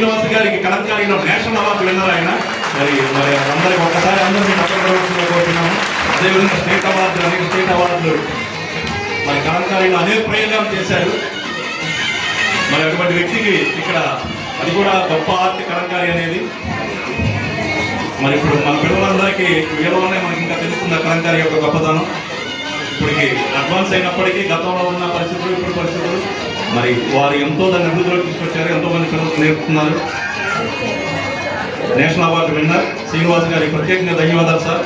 శ్రీనివాస్ గారికి కలంకారీలో national award winner ఆయన. మరి మరి అందరికి ఒక్కసారి అందరినీ కోరుతున్నాము. అదేవిధంగా స్టేట్ అవార్డు, అనేక స్టేట్ అవార్డులు మరి కలంకారీలో అనేక ప్రయోగాలు చేశారు. మరి అటువంటి వ్యక్తికి ఇక్కడ అది కూడా గొప్ప ఆర్ట్ కలంకారీ అనేది. మరి ఇప్పుడు మన పిల్లలందరికీ వీళ్ళలోనే మనకి ఇంకా తెలుస్తుంది కలంకారీ యొక్క గొప్పతనం. ఇప్పటికి అడ్వాన్స్ అయినప్పటికీ గతంలో ఉన్న పరిస్థితులు, ఇప్పుడు పరిస్థితులు మరి వారు ఎంతో దాన్ని అభివృద్ధిలోకి తీసుకొచ్చారు. ఎంతో మంది పిల్లలు నేర్పుతున్నారు. నేషనల్ అవార్డు విన్నర్ శ్రీనివాస్ గారికి ప్రత్యేకంగా ధన్యవాదాలు సార్.